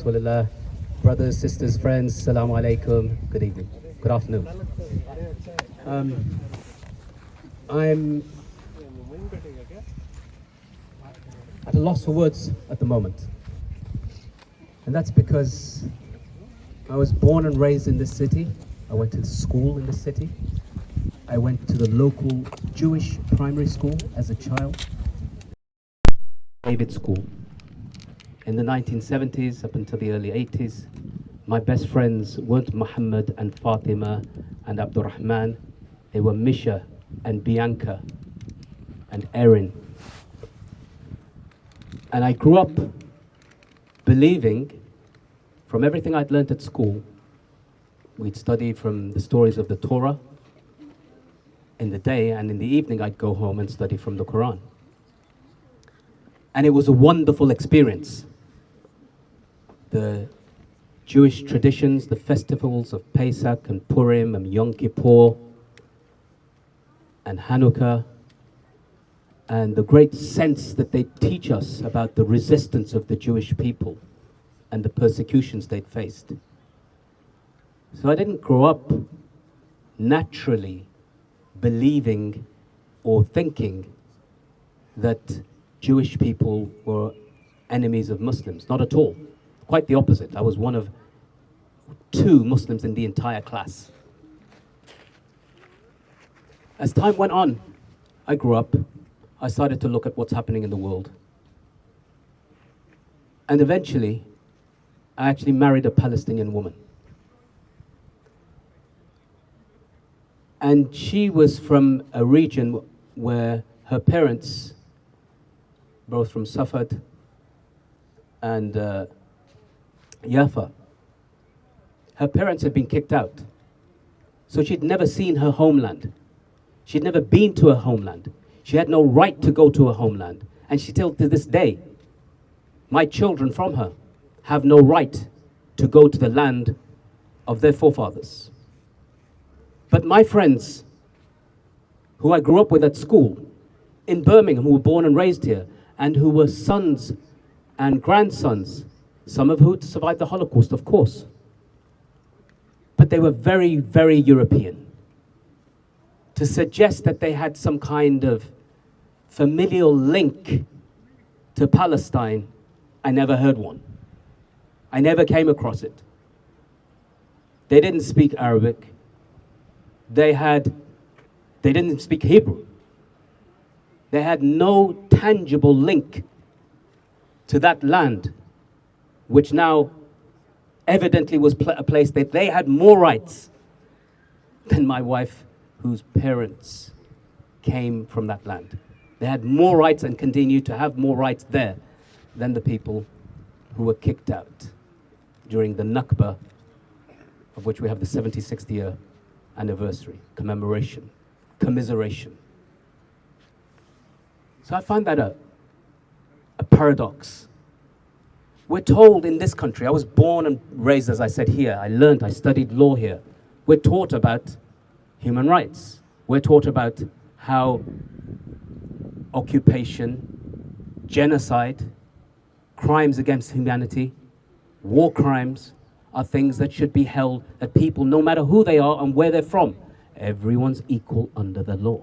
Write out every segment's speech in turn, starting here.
Walillah. Brothers, sisters, friends, Assalamu alaikum. Good evening. Good afternoon. I'm at a loss for words at the moment. And that's because I was born and raised in this city. I went to school in this city. I went to the local Jewish primary school as a child. David School. In the 1970s up until the early 80s, my best friends weren't Muhammad and Fatima and Abdurrahman. They were Misha and Bianca and Erin. And I grew up believing, from everything I'd learned at school, we'd study from the stories of the Torah in the day, and in the evening I'd go home and study from the Quran. And it was a wonderful experience. The Jewish traditions, the festivals of Pesach and Purim and Yom Kippur and Hanukkah, and the great sense that they teach us about the resistance of the Jewish people and the persecutions they'd faced. So I didn't grow up naturally believing or thinking that Jewish people were enemies of Muslims. Not at all. Quite the opposite. I was one of 2 Muslims in the entire class. As time went on, I grew up. I started to look at what's happening in the world. And eventually, I actually married a Palestinian woman. And she was from a region where her parents, both from Safad and Yafa, her parents had been kicked out. So she'd never seen her homeland. She'd never been to her homeland. She had no right to go to her homeland. And she still to this day, my children from her have no right to go to the land of their forefathers. But my friends, who I grew up with at school, in Birmingham, who were born and raised here, and who were sons and grandsons, some of whom survived the Holocaust, of course. But they were very, very European. To suggest that they had some kind of familial link to Palestine, I never heard one. I never came across it. They didn't speak Arabic. They didn't speak Hebrew. They had no tangible link to that land, which now evidently was a place that they had more rights than my wife, whose parents came from that land. They had more rights and continue to have more rights there than the people who were kicked out during the Nakba, of which we have the 76th year anniversary, commiseration. So I find that a paradox. We're told in this country, I was born and raised, as I said, here. I studied law here. We're taught about human rights. We're taught about how occupation, genocide, crimes against humanity, war crimes are things that should be held, that people, no matter who they are and where they're from, everyone's equal under the law.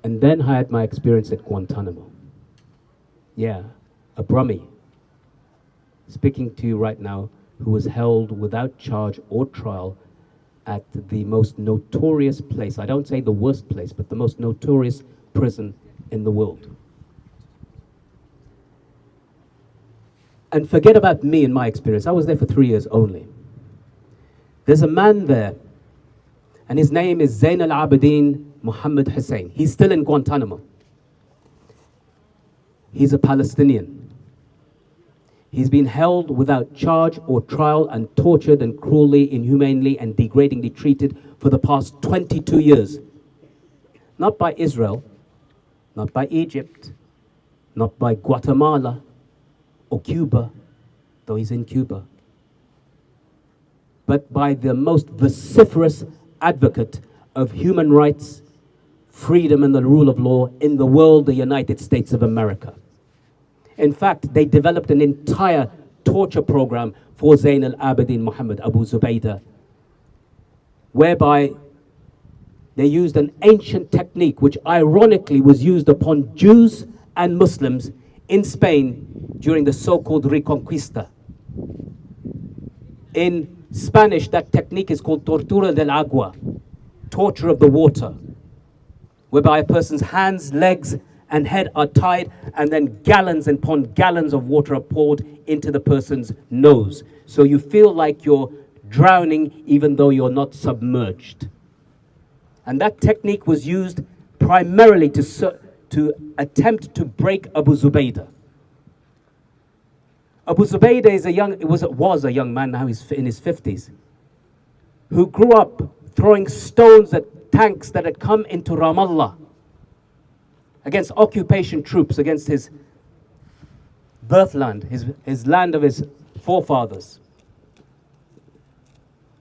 And then I had my experience at Guantanamo. Yeah, a Brummie, speaking to you right now, who was held without charge or trial at the most notorious place, I don't say the worst place, but the most notorious prison in the world. And forget about me and my experience. I was there for 3 years only. There's a man there, and his name is Zain al-Abidin Muhammad Hussein. He's still in Guantanamo. He's a Palestinian. He's been held without charge or trial and tortured and cruelly, inhumanely, and degradingly treated for the past 22 years. Not by Israel, not by Egypt, not by Guatemala or Cuba, though he's in Cuba, but by the most vociferous advocate of human rights, freedom, and the rule of law in the world, the United States of America. In fact, they developed an entire torture program for Zayn al-Abidin Muhammad Abu Zubaydah, whereby they used an ancient technique which ironically was used upon Jews and Muslims in Spain during the so-called Reconquista. In Spanish, that technique is called tortura del agua, torture of the water, whereby a person's hands, legs, and head are tied, and then gallons upon gallons of water are poured into the person's nose. So you feel like you're drowning even though you're not submerged. And that technique was used primarily to attempt to break Abu Zubaydah. Abu Zubaydah was a young man, now he's in his 50s, who grew up throwing stones at tanks that had come into Ramallah against occupation troops, against his birthland, his land of his forefathers.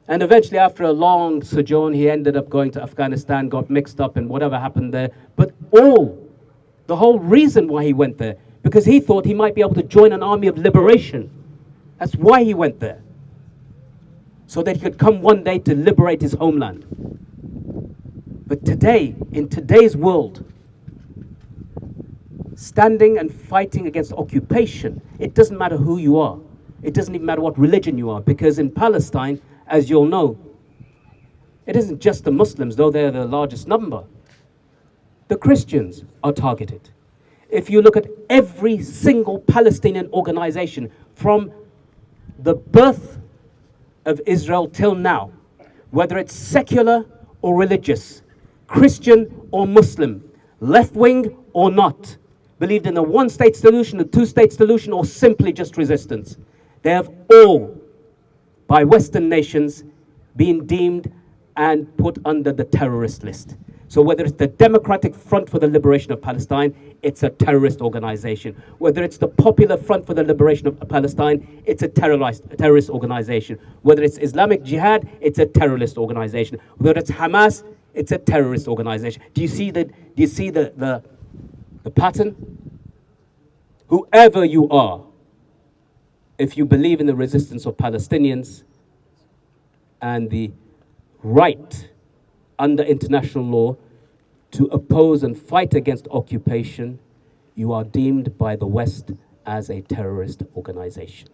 And eventually, after a long sojourn, he ended up going to Afghanistan, got mixed up in whatever happened there. But the whole reason why he went there, because he thought he might be able to join an army of liberation. That's why he went there. So that he could come one day to liberate his homeland. But today, in today's world, standing and fighting against occupation, it doesn't matter who you are. It doesn't even matter what religion you are, because in Palestine, as you'll know, it isn't just the Muslims, though they're the largest number. The Christians are targeted. If you look at every single Palestinian organization from the birth of Israel till now, whether it's secular or religious, Christian or Muslim, left-wing or not, believed in a one-state solution, a two-state solution, or simply just resistance, they have all, by Western nations, been deemed and put under the terrorist list. So whether it's the Democratic Front for the Liberation of Palestine, it's a terrorist organization. Whether it's the Popular Front for the Liberation of Palestine, it's a terrorist organization. Whether it's Islamic Jihad, it's a terrorist organization. Whether it's Hamas, it's a terrorist organization. Do you see the pattern? Whoever you are, if you believe in the resistance of Palestinians and the right under international law to oppose and fight against occupation, you are deemed by the West as a terrorist organization.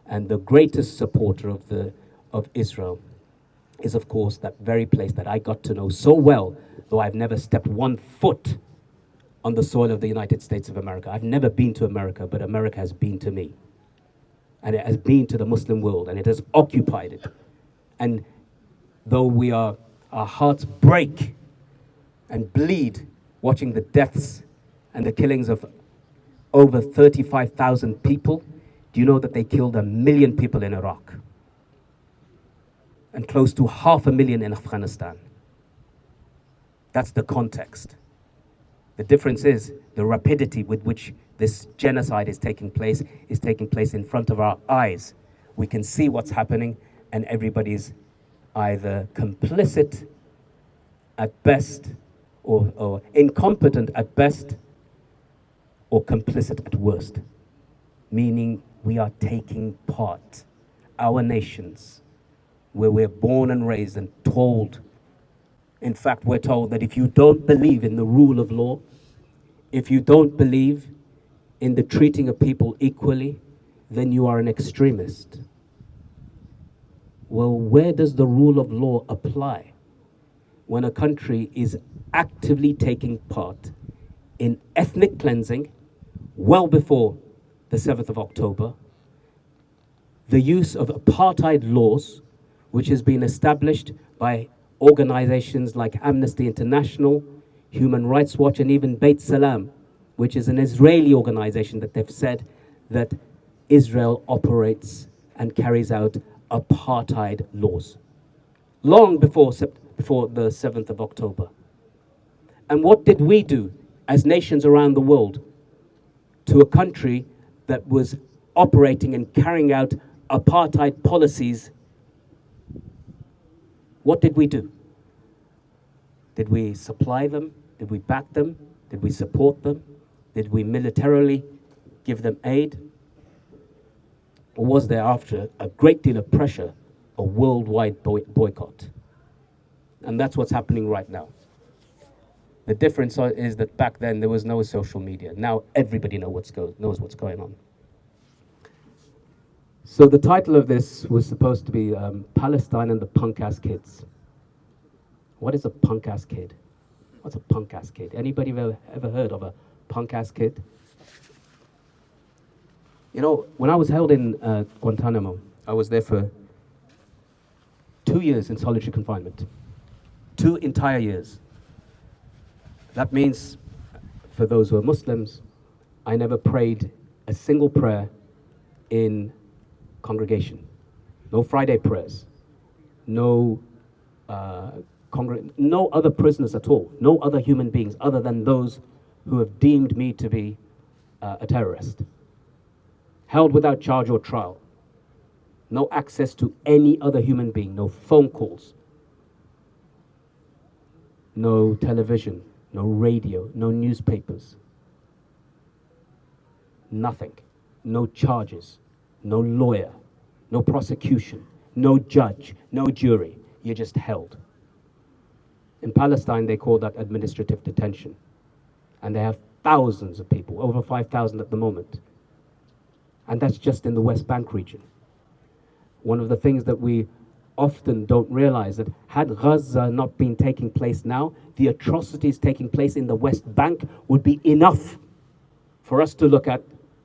And the greatest supporter of Israel is, of course, that very place that I got to know so well, though I've never stepped 1 foot on the soil of the United States of America. I've never been to America, but America has been to me. And it has been to the Muslim world, and it has occupied it. And though our hearts break and bleed watching the deaths and the killings of over 35,000 people, do you know that they killed 1 million people in Iraq? And close to 500,000 in Afghanistan. That's the context. The difference is the rapidity with which this genocide is taking place in front of our eyes. We can see what's happening, and everybody's either complicit at best, or incompetent at best, or complicit at worst. Meaning we are taking part, our nations, where we're born and raised and told. In fact, we're told that if you don't believe in the rule of law, if you don't believe in the treating of people equally, then you are an extremist. Well, where does the rule of law apply when a country is actively taking part in ethnic cleansing well before the 7th of October, the use of apartheid laws, which has been established by organizations like Amnesty International, Human Rights Watch, and even Beit Salam, which is an Israeli organization that they've said that Israel operates and carries out apartheid laws, long before the 7th of October. And what did we do as nations around the world to a country that was operating and carrying out apartheid policies? What did we do? Did we supply them? Did we back them? Did we support them? Did we militarily give them aid? Or was there, after a great deal of pressure, a worldwide boycott? And that's what's happening right now. The difference is that back then there was no social media. Now everybody knows what's going on. So the title of this was supposed to be Palestine and the Punk-Ass Kids. What is a punk-ass kid? What's a punk-ass kid? Anybody ever heard of a punk-ass kid? You know, when I was held in Guantanamo, I was there for 2 years in solitary confinement. 2 entire years. That means, for those who are Muslims, I never prayed a single prayer in congregation. No Friday prayers. No no other prisoners at all. No other human beings other than those who have deemed me to be a terrorist. Held without charge or trial. No access to any other human being. No phone calls. No television. No radio. No newspapers. Nothing. No charges. No lawyer. No prosecution. No judge. No jury. You're just held. In Palestine, they call that administrative detention. And they have thousands of people, over 5,000 at the moment. And that's just in the West Bank region. One of the things that we often don't realize, that had Gaza not been taking place now, the atrocities taking place in the West Bank would be enough for us to look at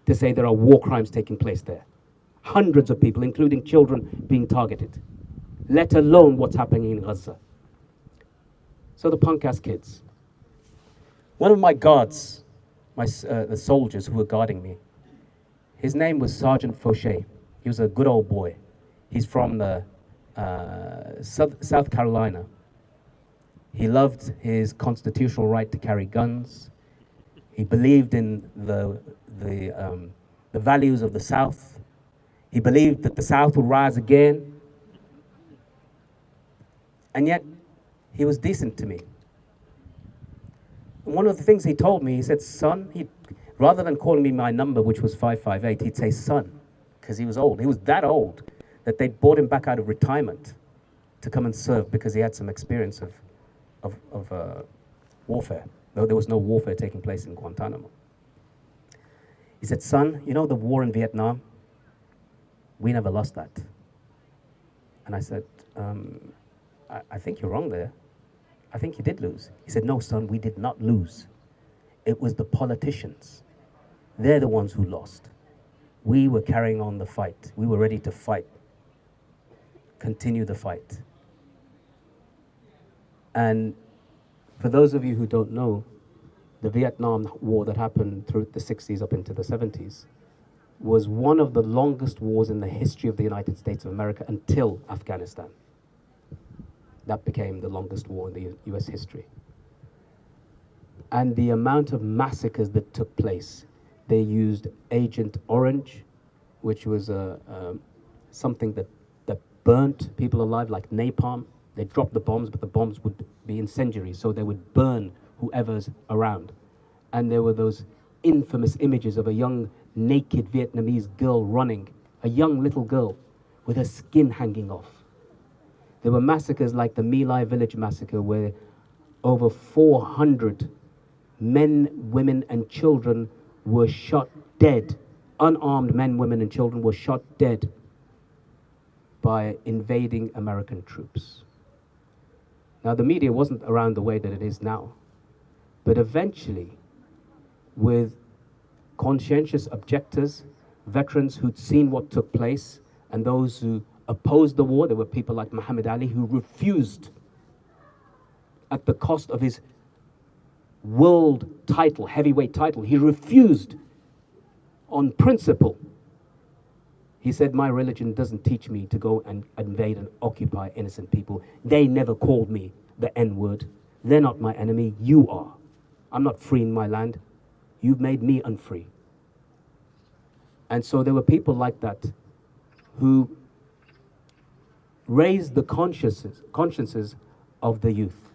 to say there are war crimes taking place there. Hundreds of people, including children, being targeted, let alone what's happening in Gaza. So the punk-ass kids. One of my guards, the soldiers who were guarding me, his name was Sergeant Fauché. He was a good old boy. He's from the South Carolina. He loved his constitutional right to carry guns. He believed in the values of the South. He believed that the South would rise again. And yet, he was decent to me. And one of the things he told me, he said, son, rather than calling me my number, which was 558, he'd say son, because he was old. He was that old that they'd brought him back out of retirement to come and serve because he had some experience of warfare, though there was no warfare taking place in Guantanamo. He said, son, you know the war in Vietnam? We never lost that. And I said, I think you're wrong there. I think you did lose. He said, no, son, we did not lose. It was the politicians. They're the ones who lost. We were carrying on the fight. We were ready to fight, continue the fight. And for those of you who don't know, the Vietnam War that happened through the 60s up into the 70s was one of the longest wars in the history of the United States of America until Afghanistan. That became the longest war in the US history. And the amount of massacres that took place, they used Agent Orange, which was something that burnt people alive, like napalm. They dropped the bombs, but the bombs would be incendiary, so they would burn whoever's around. And there were those infamous images of a young, naked Vietnamese girl running, a young little girl with her skin hanging off. There were massacres like the My Lai village massacre, where over 400 men, women, and children were shot dead. Unarmed men, women, and children were shot dead by invading American troops. Now, the media wasn't around the way that it is now, but eventually, with conscientious objectors, veterans who'd seen what took place, and those who opposed the war, there were people like Muhammad Ali who refused, at the cost of his world title, heavyweight title, he refused on principle. He said, my religion doesn't teach me to go and invade and occupy innocent people. They never called me the N-word. They're not my enemy, you are. I'm not freeing my land. You've made me unfree. And so there were people like that who raised the consciences of the youth.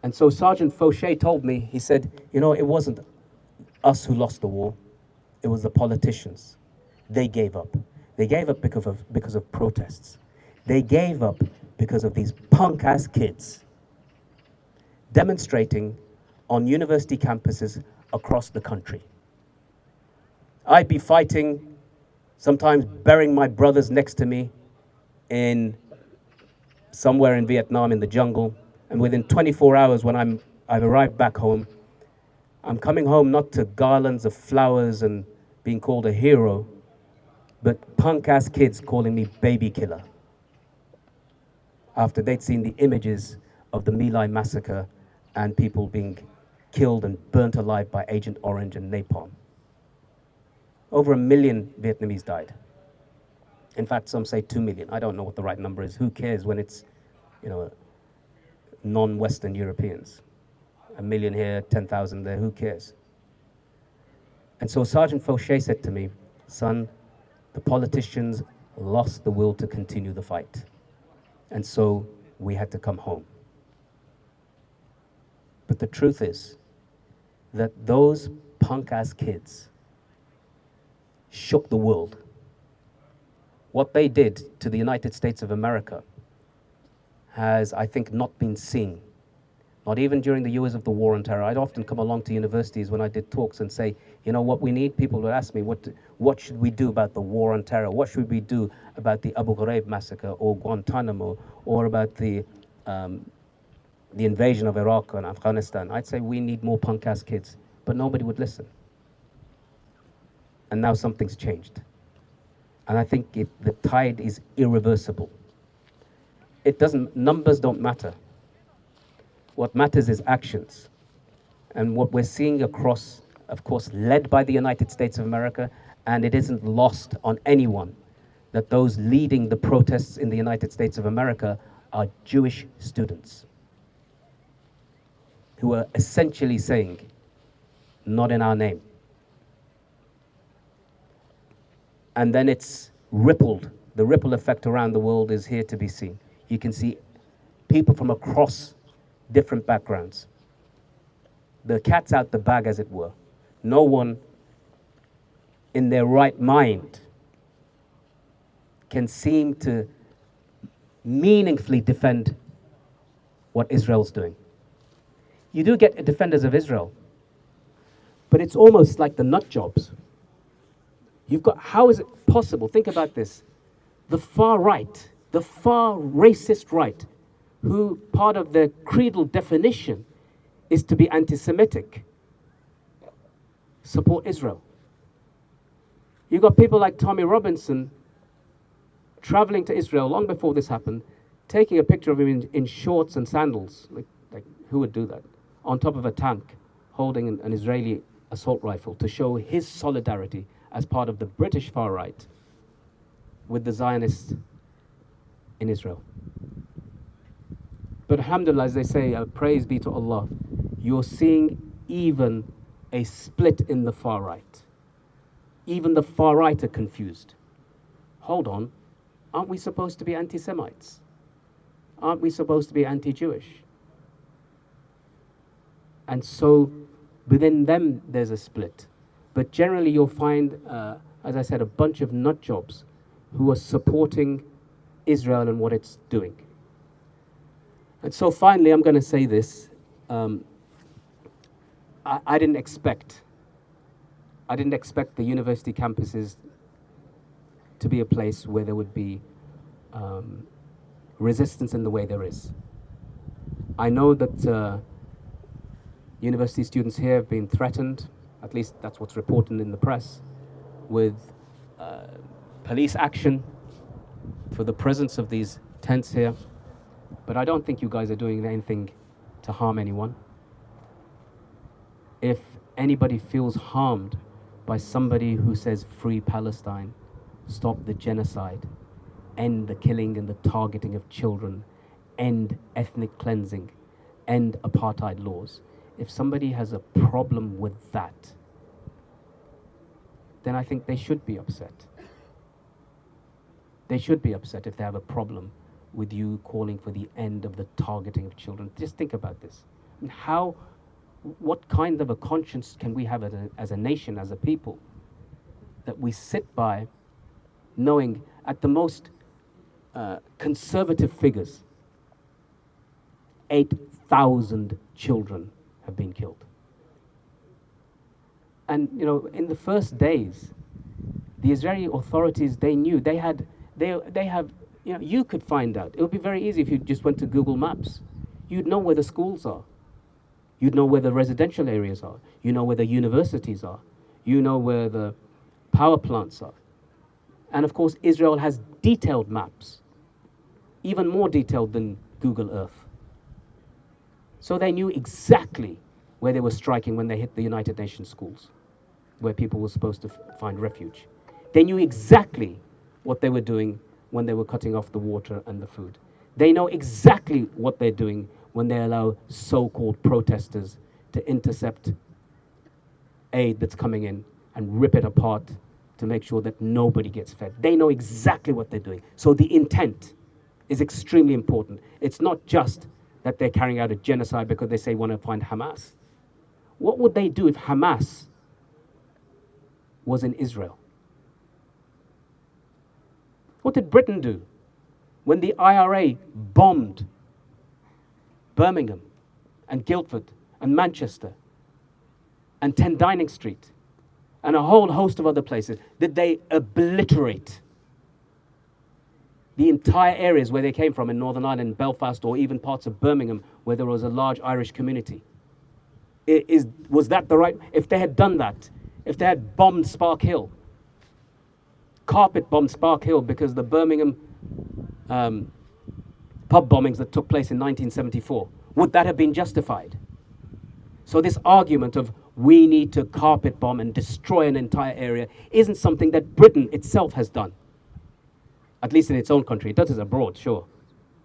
And so Sergeant Fauché told me, he said, you know, it wasn't us who lost the war. It was the politicians. They gave up. They gave up because of protests. They gave up because of these punk-ass kids demonstrating on university campuses across the country. I'd be fighting, sometimes burying my brothers next to me in somewhere in Vietnam in the jungle, and within 24 hours when I've arrived back home, I'm coming home not to garlands of flowers and being called a hero, but punk-ass kids calling me baby killer after they'd seen the images of the My Lai massacre and people being killed and burnt alive by Agent Orange and napalm. Over 1 million Vietnamese died. In fact, some say 2 million. I don't know what the right number is. Who cares when it's, non-Western Europeans? 1 million here, 10,000 there, who cares? And so Sergeant Fauché said to me, son, the politicians lost the will to continue the fight. And so we had to come home. But the truth is that those punk-ass kids shook the world. What they did to the United States of America has, I think, not been seen. Not even during the years of the war on terror. I'd often come along to universities when I did talks and say, you know what we need? People would ask me, what should we do about the war on terror? What should we do about the Abu Ghraib massacre or Guantanamo or about the invasion of Iraq and Afghanistan? I'd say we need more punk-ass kids, but nobody would listen. And now something's changed. And I think the tide is irreversible. Numbers don't matter. What matters is actions. And what we're seeing across, of course, led by the United States of America, and it isn't lost on anyone, that those leading the protests in the United States of America are Jewish students who are essentially saying, not in our name. And then it's rippled. The ripple effect around the world is here to be seen. You can see people from across different backgrounds. The cat's out the bag, as it were. No one in their right mind can seem to meaningfully defend what Israel's doing. You do get defenders of Israel, but it's almost like the nut jobs. How is it possible? Think about this. The far right, the far racist right, who part of their creedal definition is to be anti-Semitic, support Israel. You've got people like Tommy Robinson traveling to Israel long before this happened, taking a picture of him in shorts and sandals, like who would do that, on top of a tank, holding an Israeli assault rifle to show his solidarity as part of the British far right with the Zionists in Israel. But alhamdulillah, as they say, praise be to Allah, you're seeing even a split in the far right. Even the far right are confused. Hold on, aren't we supposed to be anti-Semites? Aren't we supposed to be anti-Jewish? And so within them there's a split. But generally you'll find, as I said, a bunch of nut jobs who are supporting Israel and what it's doing. And so finally, I'm going to say this. I didn't expect the university campuses to be a place where there would be resistance in the way there is. I know that university students here have been threatened, at least that's what's reported in the press, with police action for the presence of these tents here. But I don't think you guys are doing anything to harm anyone. If anybody feels harmed by somebody who says free Palestine, stop the genocide, end the killing and the targeting of children, end ethnic cleansing, end apartheid laws, if somebody has a problem with that, then I think they should be upset. They should be upset if they have a problem with you calling for the end of the targeting of children. Just think about this. I mean, how what kind of a conscience can we have as a nation, as a people, that we sit by knowing at the most conservative figures, 8,000 children have been killed. And you know, in the first days, the Israeli authorities, they knew they have, you know, you could find out. It would be very easy if you just went to Google Maps. You'd know where the schools are. You'd know where the residential areas are. You know where the universities are. You know where the power plants are. And of course, Israel has detailed maps, even more detailed than Google Earth. So they knew exactly where they were striking when they hit the United Nations schools, where people were supposed to find refuge. They knew exactly what they were doing when they were cutting off the water and the food. They know exactly what they're doing when they allow so-called protesters to intercept aid that's coming in and rip it apart to make sure that nobody gets fed. They know exactly what they're doing. So the intent is extremely important. It's not just that they're carrying out a genocide because they say want to find Hamas. What would they do if Hamas was in Israel? What did Britain do when the IRA bombed Birmingham and Guildford and Manchester and 10 Downing Street and a whole host of other places? Did they obliterate the entire areas where they came from in Northern Ireland, Belfast, or even parts of Birmingham where there was a large Irish community? Was that the right? If they had done that, if they had bombed Spark Hill, carpet bombed Spark Hill because the Birmingham pub bombings that took place in 1974, would that have been justified? So this argument of we need to carpet bomb and destroy an entire area isn't something that Britain itself has done. At least in its own country. It does it abroad, sure,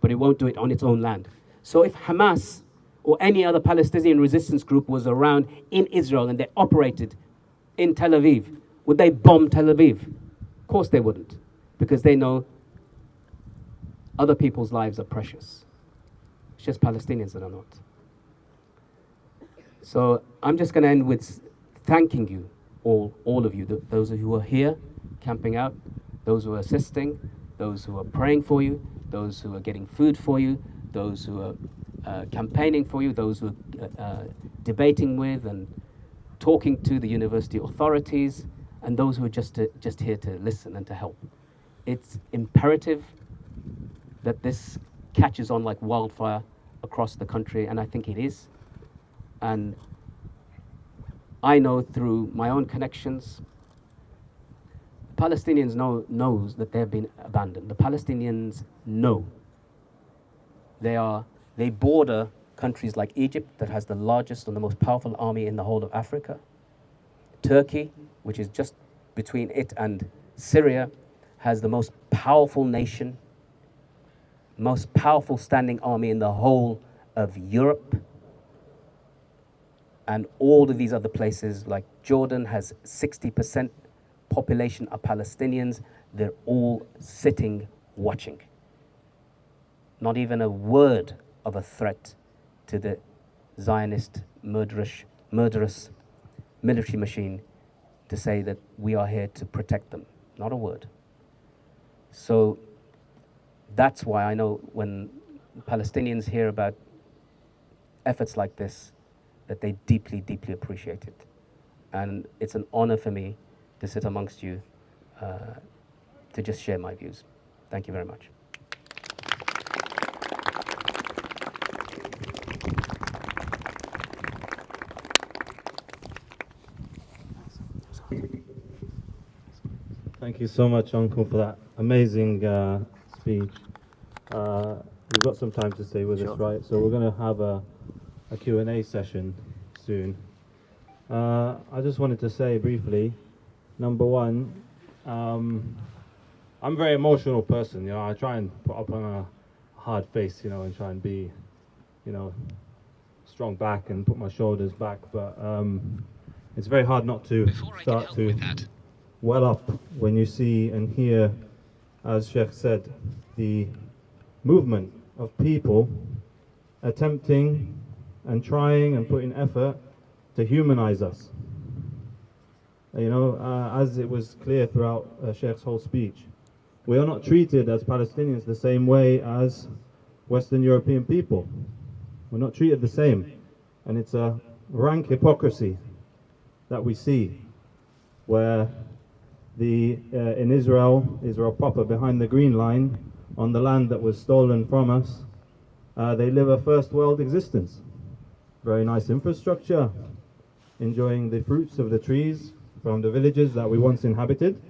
but it won't do it on its own land. So if Hamas or any other Palestinian resistance group was around in Israel and they operated in Tel Aviv, would they bomb Tel Aviv? Of course they wouldn't, because they know other people's lives are precious. It's just Palestinians that are not. So I'm just going to end with thanking you, all of you, those who are here camping out, those who are assisting, those who are praying for you, those who are getting food for you, those who are campaigning for you, those who are debating with and talking to the university authorities, and those who are just here to listen and to help. It's imperative that this catches on like wildfire across the country, and I think it is. And I know through my own connections, Palestinians knows that they have been abandoned. The Palestinians know. They border countries like Egypt, that has the largest and the most powerful army in the whole of Africa. Turkey, which is just between it and Syria, has the most powerful nation, most powerful standing army in the whole of Europe. And all of these other places, like Jordan, has 60% population are Palestinians. They're all sitting, watching. Not even a word of a threat to the Zionist, murderous military machine to say that we are here to protect them. Not a word. So that's why I know when Palestinians hear about efforts like this, that they deeply, deeply appreciate it. And it's an honor for me to sit amongst you, to just share my views. Thank you very much. Thank you so much, Uncle, for that amazing speech. We've got some time to stay with us, right? So we're going to have a Q&A session soon. I just wanted to say briefly, number one, I'm a very emotional person, you know. I try and put up on a hard face, you know, and try and be, you know, strong back and put my shoulders back, but it's very hard not to start to well up when you see and hear, as Sheikh said, the movement of people attempting and trying and putting effort to humanize us. You know, as it was clear throughout Sheikh's whole speech, we are not treated as Palestinians the same way as Western European people. We're not treated the same. And it's a rank hypocrisy that we see, where in Israel proper, behind the green line, on the land that was stolen from us, they live a first world existence. Very nice infrastructure, enjoying the fruits of the trees from the villages that we once inhabited,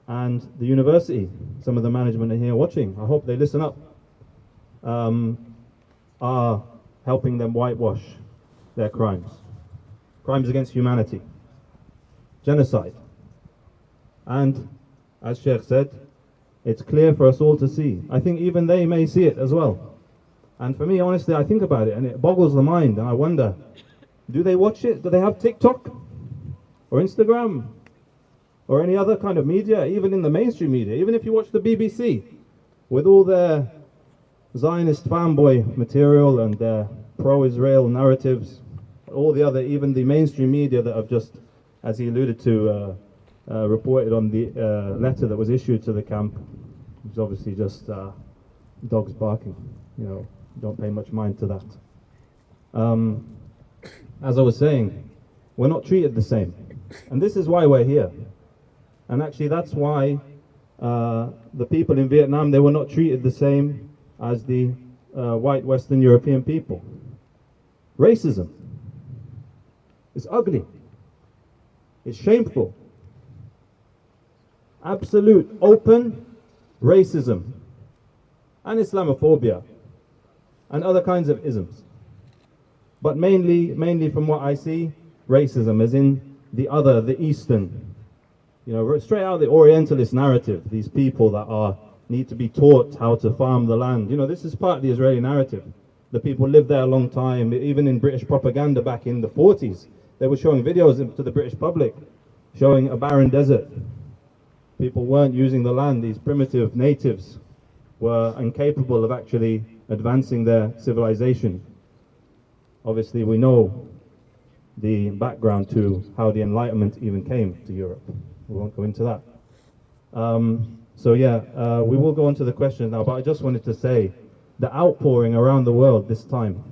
and the university, some of the management are here watching, I hope they listen up, are helping them whitewash their crimes. Crimes against humanity, genocide. And as Sheikh said, it's clear for us all to see. I think even they may see it as well. And for me, honestly, I think about it and it boggles the mind, and I wonder, do they watch it? Do they have TikTok or Instagram or any other kind of media, even in the mainstream media? Even if you watch the BBC with all their Zionist fanboy material and their pro-Israel narratives, all the other, even the mainstream media that have just, as he alluded to, reported on the letter that was issued to the camp, which is obviously just dogs barking. You know, don't pay much mind to that. As I was saying, we're not treated the same, and this is why we're here. And actually, that's why the people in Vietnam, they were not treated the same as the white Western European people. Racism is ugly. It's shameful. Absolute, open racism and Islamophobia and other kinds of isms. But mainly from what I see, racism as in the other, the Eastern. You know, straight out the Orientalist narrative, these people that need to be taught how to farm the land. You know, this is part of the Israeli narrative. The people lived there a long time. Even in British propaganda back in the 40s, they were showing videos to the British public showing a barren desert. People weren't using the land. These primitive natives were incapable of actually advancing their civilization. Obviously, we know the background to how the Enlightenment even came to Europe. We won't go into that. We will go on to the questions now, but I just wanted to say the outpouring around the world this time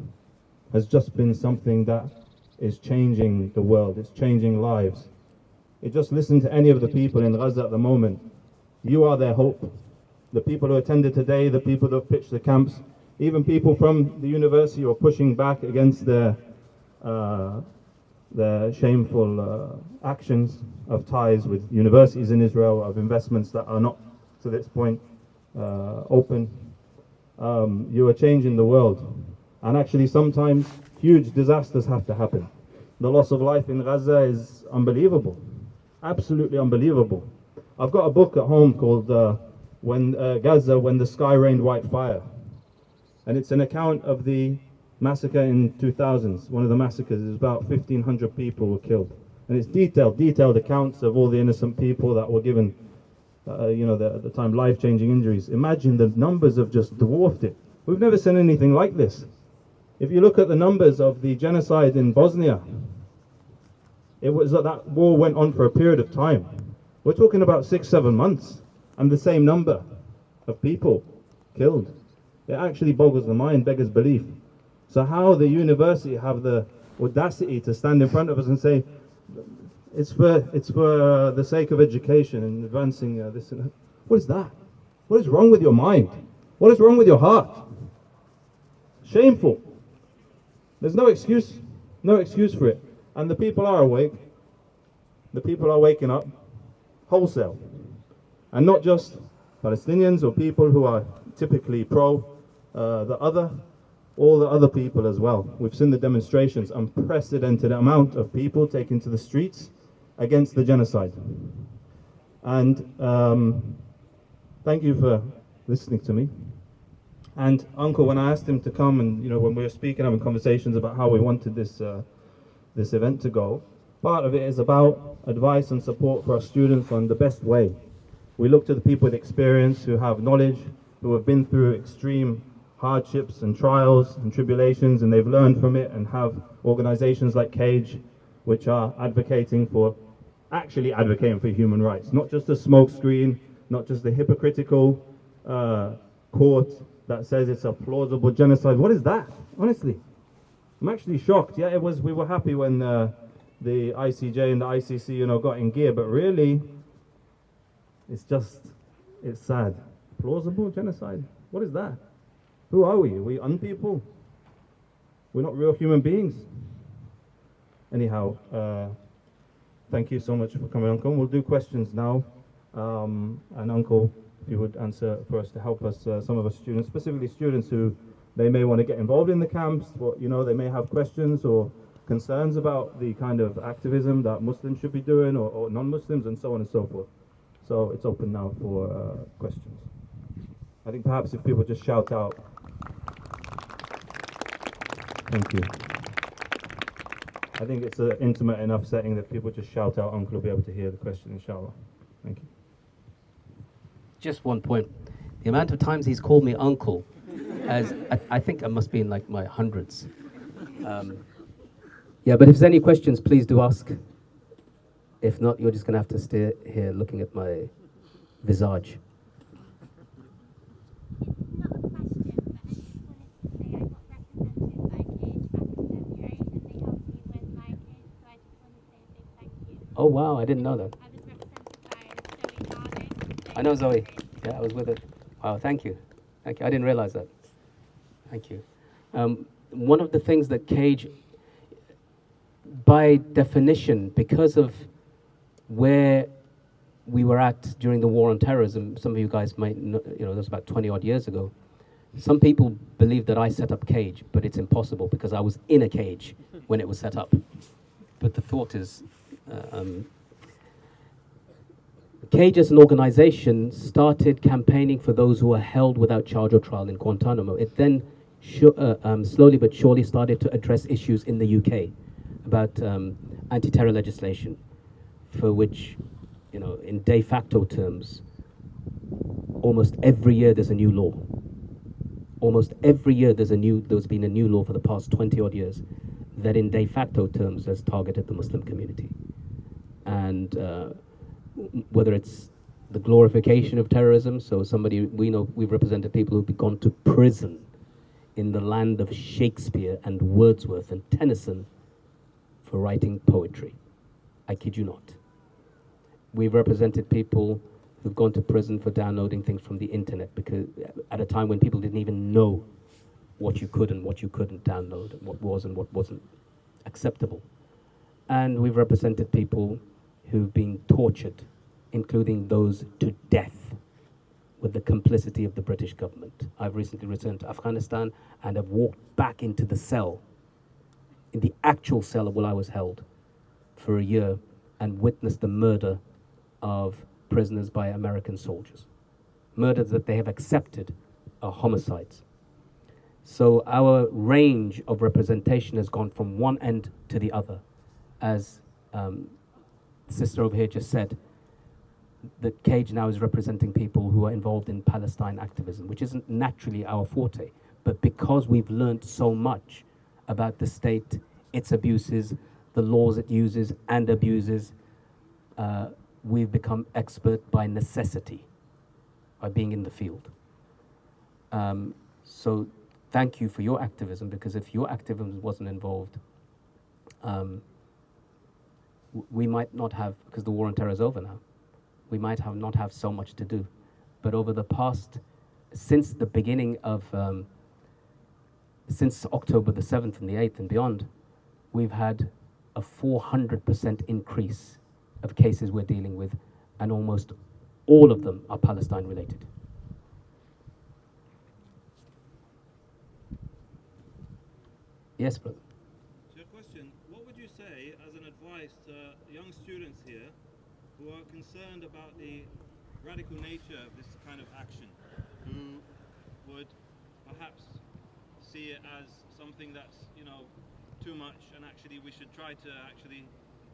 has just been something that is changing the world. It's changing lives. You just listen to any of the people in Gaza at the moment. You are their hope. The people who attended today, the people who have pitched the camps, even people from the university who are pushing back against their shameful actions of ties with universities in Israel, of investments that are not to this point open. You are changing the world. And actually sometimes huge disasters have to happen. The loss of life in Gaza is unbelievable. Absolutely unbelievable. I've got a book at home called Gaza, When the Sky Rained White Fire. And it's an account of the massacre in 2000s. One of the massacres is about 1,500 people were killed. And it's detailed accounts of all the innocent people that were given, at the time, life-changing injuries. Imagine the numbers have just dwarfed it. We've never seen anything like this. If you look at the numbers of the genocide in Bosnia, it was that war went on for a period of time. We're talking about 6-7 months, and the same number of people killed. It actually boggles the mind, beggars belief. So how the university have the audacity to stand in front of us and say, it's for the sake of education and advancing this and that. What is that? What is wrong with your mind? What is wrong with your heart? Shameful. There's no excuse for it. And the people are awake. The people are waking up wholesale. And not just Palestinians or people who are typically pro all the other people as well. We've seen the demonstrations, unprecedented amount of people taken to the streets against the genocide. And thank you for listening to me. And Uncle, when I asked him to come and, when we were speaking, having conversations about how we wanted this event to go, part of it is about advice and support for our students on the best way. We look to the people with experience, who have knowledge, who have been through extreme hardships and trials and tribulations, and they've learned from it, and have organizations like Cage, which are actually advocating for human rights, not just a smokescreen, not just the hypocritical court that says it's a plausible genocide. What is that? Honestly, I'm actually shocked. Yeah, we were happy when the ICJ and the ICC, got in gear, but really, it's sad. Plausible genocide? What is that? Who are we? Are we unpeople? We're not real human beings. Anyhow, thank you so much for coming, Uncle. We'll do questions now. And Uncle, if you would answer for us to help us, some of us students, specifically students who they may want to get involved in the camps, but they may have questions or concerns about the kind of activism that Muslims should be doing, or non-Muslims, and so on and so forth. So it's open now for questions. I think perhaps if people just shout out. Thank you. I think it's an intimate enough setting that people just shout out, Uncle will be able to hear the question, inshallah. Thank you. Just one point. The amount of times he's called me uncle, as I think I must be in like my hundreds. Yeah, but if there's any questions, please do ask. If not, you're just going to have to stay here looking at my visage. Oh wow, I didn't know that. I was represented by Zoe Darling. I know Zoe. Yeah, I was with her. Wow, thank you. Thank you. I didn't realize that. Thank you. One of the things that Cage, by definition, because of where we were at during the war on terrorism, some of you guys might know, that was about 20 odd years ago. Some people believe that I set up Cage, but it's impossible because I was in a cage when it was set up. But the thought is, Cage as an organization started campaigning for those who were held without charge or trial in Guantanamo. It then slowly but surely started to address issues in the UK about anti-terror legislation, for which, in de facto terms, almost every year there's a new law. Almost every year there's been a new law for the past 20 odd years that in de facto terms has targeted the Muslim community. And whether it's the glorification of terrorism, so we've represented people who've gone to prison in the land of Shakespeare and Wordsworth and Tennyson for writing poetry. I kid you not. We've represented people who've gone to prison for downloading things from the internet, because at a time when people didn't even know what you could and what you couldn't download, and what was and what wasn't acceptable. And we've represented people who've been tortured, including those to death, with the complicity of the British government. I've recently returned to Afghanistan and have walked back into the cell, in the actual cell where I was held for a year, and witnessed the murder of prisoners by American soldiers. Murders that they have accepted are homicides. So our range of representation has gone from one end to the other. As the sister over here just said, that Cage now is representing people who are involved in Palestine activism, which isn't naturally our forte. But because we've learned so much about the state, its abuses, the laws it uses and abuses, we've become expert by necessity, by being in the field. So thank you for your activism, because if your activism wasn't involved, we might not have, because the war on terror is over now, we might not have so much to do. But over the past, since the beginning of, since October the 7th and the 8th and beyond, we've had a 400% increase of cases we're dealing with, and almost all of them are Palestine related. Yes, brother. So your question, what would you say as an advice to young students here who are concerned about the radical nature of this kind of action, who would perhaps see it as something that's, too much, and actually we should try to actually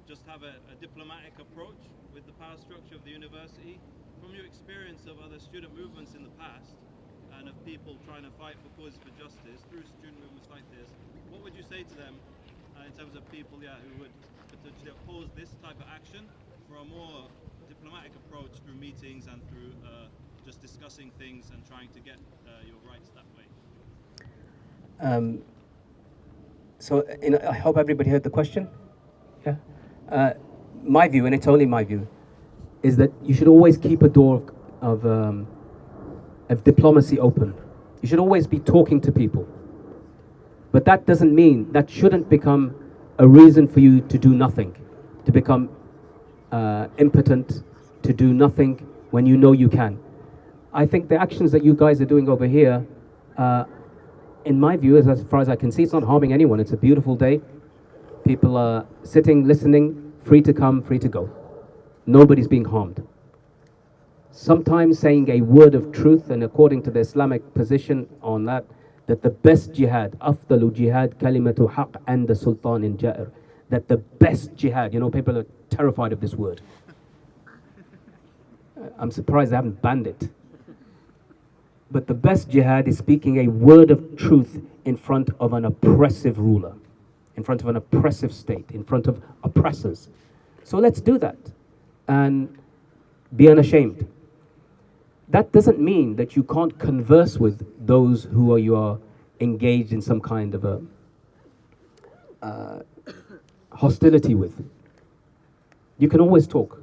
just have a diplomatic approach with the power structure of the university? From your experience of other student movements in the past, and of people trying to fight for causes for justice through student movements like this, what would you say to them in terms of people, who would potentially oppose this type of action for a more diplomatic approach through meetings and through just discussing things and trying to get your rights that way? So I hope everybody heard the question. Yeah. My view, and it's only my view, is that you should always keep a door of diplomacy open. You should always be talking to people. But that doesn't mean, that shouldn't become a reason for you to do nothing, to become impotent, to do nothing when you know you can. I think the actions that you guys are doing over here, in my view, as far as I can see, it's not harming anyone. It's a beautiful day. People are sitting, listening, free to come, free to go. Nobody's being harmed. Sometimes saying a word of truth, and according to the Islamic position on that the best jihad, afdalu jihad kalimatu haq and the sultan in ja'ir, that the best jihad, people are terrified of this word. I'm surprised they haven't banned it. But the best jihad is speaking a word of truth in front of an oppressive ruler, in front of an oppressive state, in front of oppressors. So let's do that and be unashamed. That doesn't mean that you can't converse with those who you are engaged in some kind of a hostility with. You can always talk.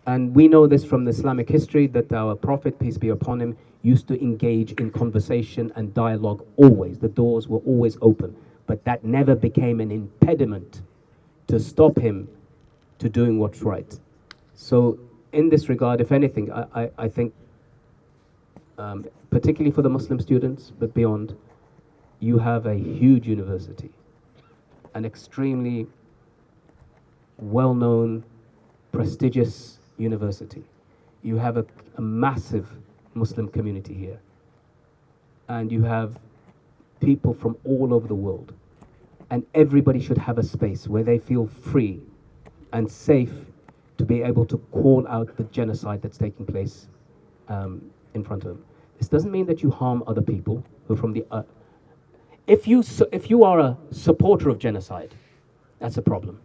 And we know this from the Islamic history, that our Prophet, peace be upon him, used to engage in conversation and dialogue always. The doors were always open. But that never became an impediment to stop him to doing what's right. So in this regard, if anything, I think, particularly for the Muslim students, but beyond, you have a huge university, an extremely well-known, prestigious university. You have a massive Muslim community here. And you have people from all over the world. And everybody should have a space where they feel free and safe to be able to call out the genocide that's taking place in front of them. This doesn't mean that you harm other people who are from the... If you are a supporter of genocide, that's a problem.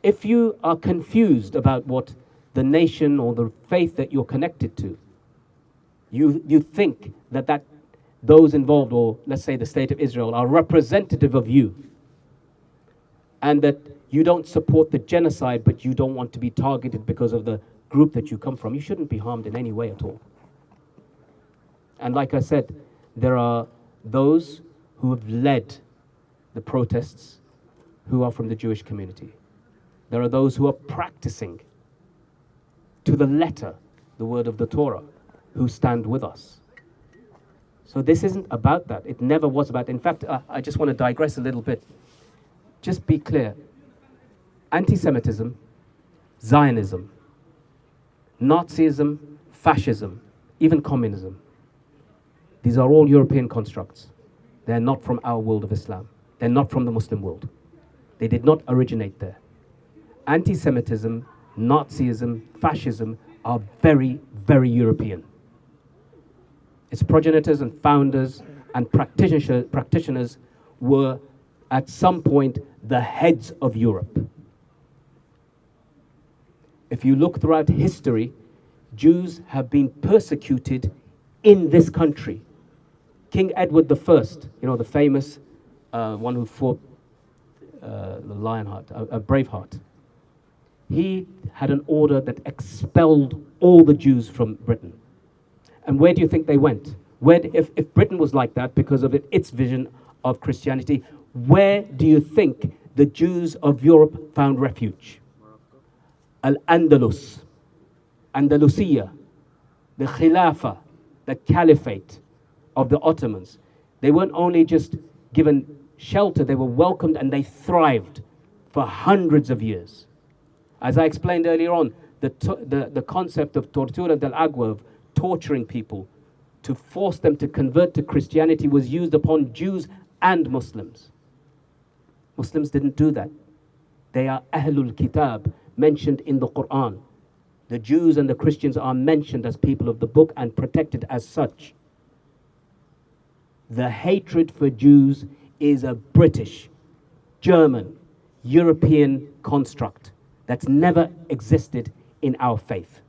If you are confused about what the nation or the faith that you're connected to, you think that those involved, or let's say the state of Israel, are representative of you, and that you don't support the genocide, but you don't want to be targeted because of the group that you come from, you shouldn't be harmed in any way at all. And like I said, there are those who have led the protests who are from the Jewish community. There are those who are practicing to the letter the word of the Torah, who stand with us. So this isn't about that. It never was about. In fact, I just want to digress a little bit. Just be clear. Anti-Semitism, Zionism, Nazism, fascism, even communism. These are all European constructs. They're not from our world of Islam. They're not from the Muslim world. They did not originate there. Anti-Semitism, Nazism, fascism are very, very European. Its progenitors and founders and practitioners were at some point the heads of Europe. If you look throughout history, Jews have been persecuted in this country. King Edward I, the famous one who fought the Lionheart, Braveheart, he had an order that expelled all the Jews from Britain. And where do you think they went? If Britain was like that because of its vision of Christianity, where do you think the Jews of Europe found refuge? Al-Andalus, Andalusia, the Khilafah, the Caliphate of the Ottomans. They weren't only just given shelter, they were welcomed and they thrived for hundreds of years. As I explained earlier on, the concept of tortura del agua, of torturing people to force them to convert to Christianity, was used upon Jews and Muslims. Muslims didn't do that. They are Ahlul Kitab, mentioned in the Quran. The Jews and the Christians are mentioned as people of the book and protected as such. The hatred for Jews is a British, German, European construct that's never existed in our faith.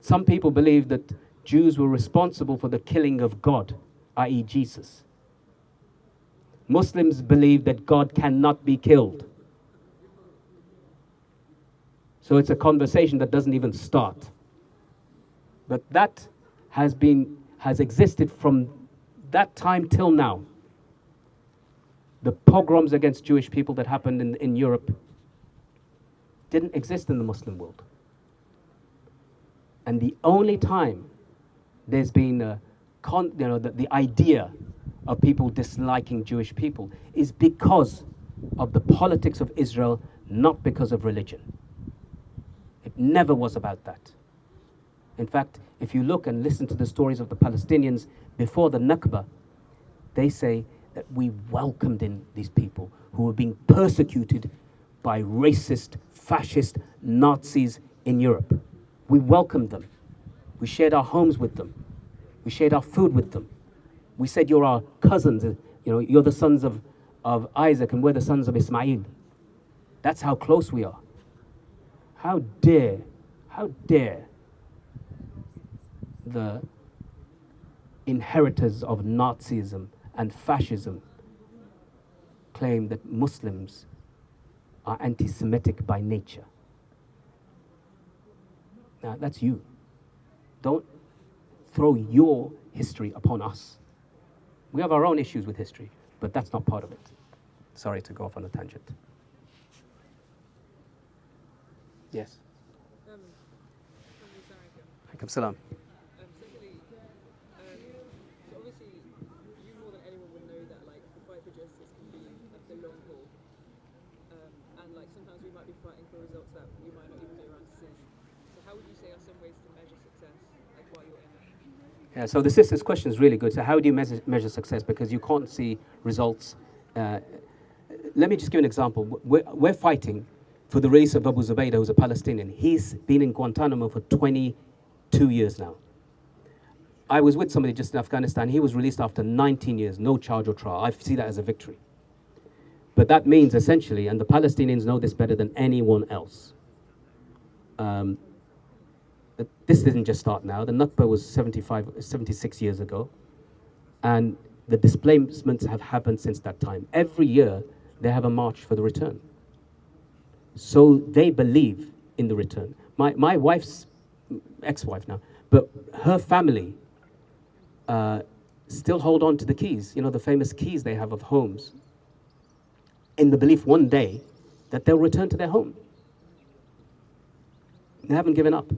Some people believe that Jews were responsible for the killing of God, i.e. Jesus. Muslims believe that God cannot be killed. So it's a conversation that doesn't even start. But that has existed from that time till now. The pogroms against Jewish people that happened in Europe didn't exist in the Muslim world. And the only time there's been the idea of people disliking Jewish people is because of the politics of Israel, not because of religion. It never was about that. In fact, if you look and listen to the stories of the Palestinians before the Nakba, they say that we welcomed in these people who were being persecuted by racist, fascist Nazis in Europe. We welcomed them. We shared our homes with them. We shared our food with them. We said, you're our cousins, you're the sons of Isaac and we're the sons of Ismail. That's how close we are. How dare the inheritors of Nazism and fascism claim that Muslims are anti-Semitic by nature. Now, that's you. Don't throw your history upon us. We have our own issues with history, but that's not part of it. Sorry to go off on a tangent. Yes. Alaikum salam. Secondly, so obviously, you more than anyone would know that like the fight for justice can be the long haul, and like sometimes we might be fighting for results that we might not even be around to see. So how would you say are some ways to measure success, like while you're in it? Yeah. So the sister's question is really good. So how do you measure success? Because you can't see results. Let me just give an example. We're fighting for the release of Abu Zubaydah, who's a Palestinian. He's been in Guantanamo for 22 years now. I was with somebody just in Afghanistan. He was released after 19 years, no charge or trial. I see that as a victory. But that means essentially, and the Palestinians know this better than anyone else, that this didn't just start now. The Nakba was 76 years ago. And the displacements have happened since that time. Every year, they have a march for the return. So they believe in the return. My wife's ex-wife now, but her family still hold on to the keys, the famous keys they have of homes, in the belief one day that they'll return to their home. They haven't given up.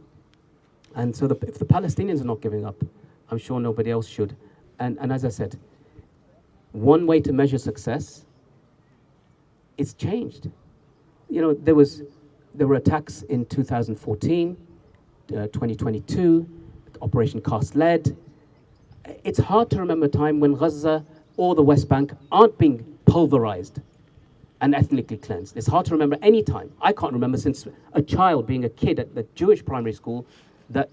And so if the Palestinians are not giving up, I'm sure nobody else should. And as I said, one way to measure success, it's changed. There were attacks in 2014, 2022, Operation Cast Lead. It's hard to remember a time when Gaza or the West Bank aren't being pulverized and ethnically cleansed. It's hard to remember any time. I can't remember since a child being a kid at the Jewish primary school that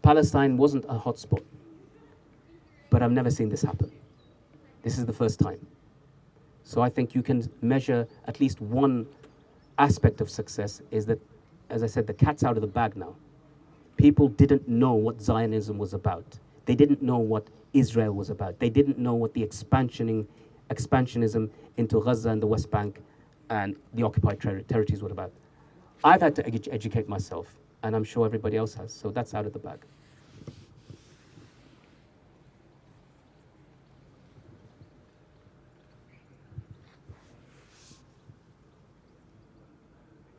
Palestine wasn't a hotspot. But I've never seen this happen. This is the first time. So I think you can measure at least one aspect of success is that, as I said, the cat's out of the bag now. People didn't know what Zionism was about. They didn't know what Israel was about. They didn't know what the expansionism into Gaza and the West Bank and the occupied territories were about. I've had to educate myself, and I'm sure everybody else has, so that's out of the bag.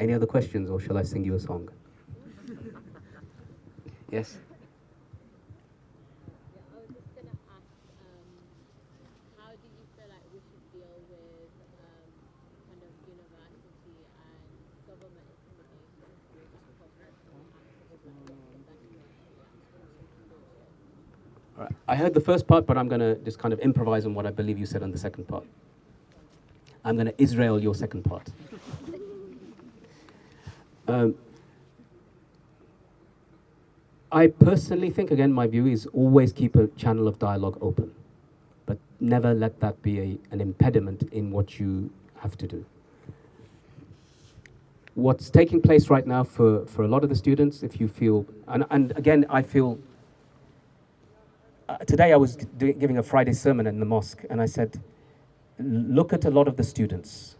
Any other questions, or shall I sing you a song? Yes? I was just going to ask, how do you feel like we should deal with kind of university and government intimidation with professional activism? All right. I heard the first part, but I'm going to just kind of improvise on what I believe you said on the second part. I'm going to Israel your second part. I personally think, again, my view is always keep a channel of dialogue open, but never let that be an impediment in what you have to do. What's taking place right now for a lot of the students, if you feel, and again, I feel, today I was giving a Friday sermon in the mosque, and I said, look at a lot of the students.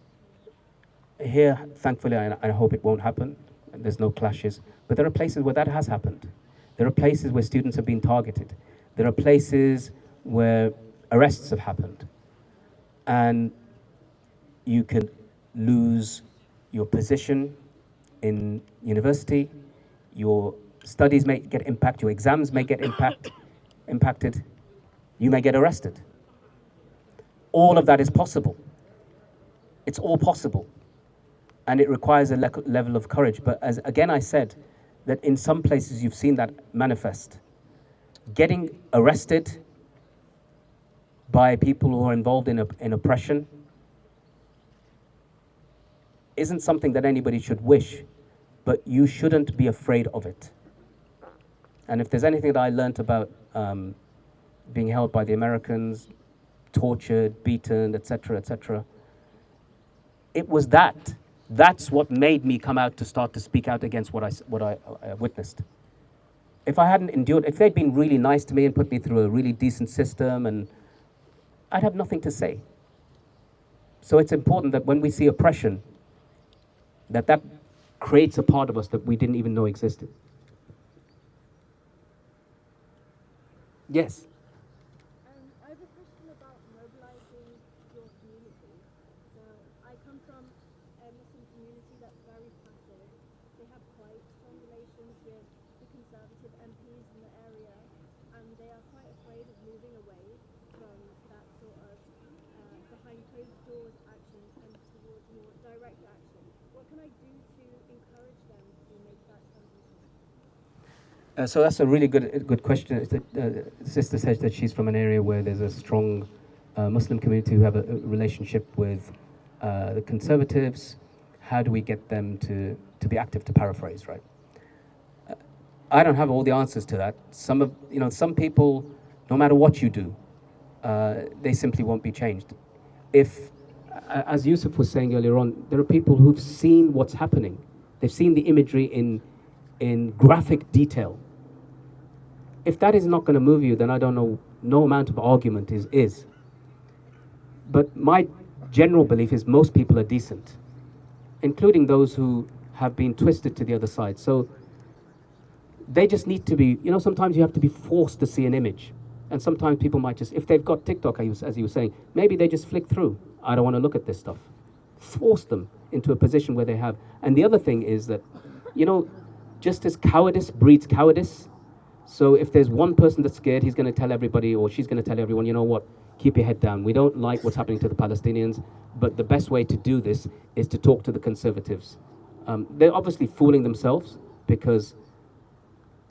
Here, thankfully, I hope it won't happen, there's no clashes, but there are places where that has happened. There are places where students have been targeted. There are places where arrests have happened. And you can lose your position in university, your studies may get impacted, your exams may get impacted, you may get arrested. All of that is possible. It's all possible. And it requires a level of courage. But as again I said, that in some places you've seen that manifest. Getting arrested by people who are involved in oppression isn't something that anybody should wish, but you shouldn't be afraid of it. And if there's anything that I learned about being held by the Americans, tortured, beaten, etc., etc., it was that. That's what made me come out to start to speak out against what I witnessed. If I hadn't endured, if they'd been really nice to me and put me through a really decent system, and I'd have nothing to say. So it's important that when we see oppression, that creates a part of us that we didn't even know existed. Yes. I have a question about mobilizing your community. So I come from a Muslim community that's very passive. They have quite strong relations with the Conservative MPs in the area, and they are quite afraid of moving away from that sort of behind closed doors action and towards more direct action. What can I do to encourage them to make that transition? So that's a really good question. The sister says that she's from an area where there's a strong Muslim community who have a relationship with the Conservatives. How do we get them to be active, to paraphrase, right? I don't have all the answers to that. Some people, no matter what you do, they simply won't be changed. If, as Yusuf was saying earlier on, there are people who've seen what's happening. They've seen the imagery in graphic detail. If that is not going to move you, then I don't know, no amount of argument is. But my general belief is most people are decent, including those who have been twisted to the other side. So they just need to be, sometimes you have to be forced to see an image. And sometimes people might just, if they've got TikTok, as you were saying, maybe they just flick through. I don't want to look at this stuff. Force them into a position where they have. And the other thing is that, just as cowardice breeds cowardice, so if there's one person that's scared, he's going to tell everybody, or she's going to tell everyone, you know what, keep your head down. We don't like what's happening to the Palestinians, but the best way to do this is to talk to the Conservatives. They're obviously fooling themselves because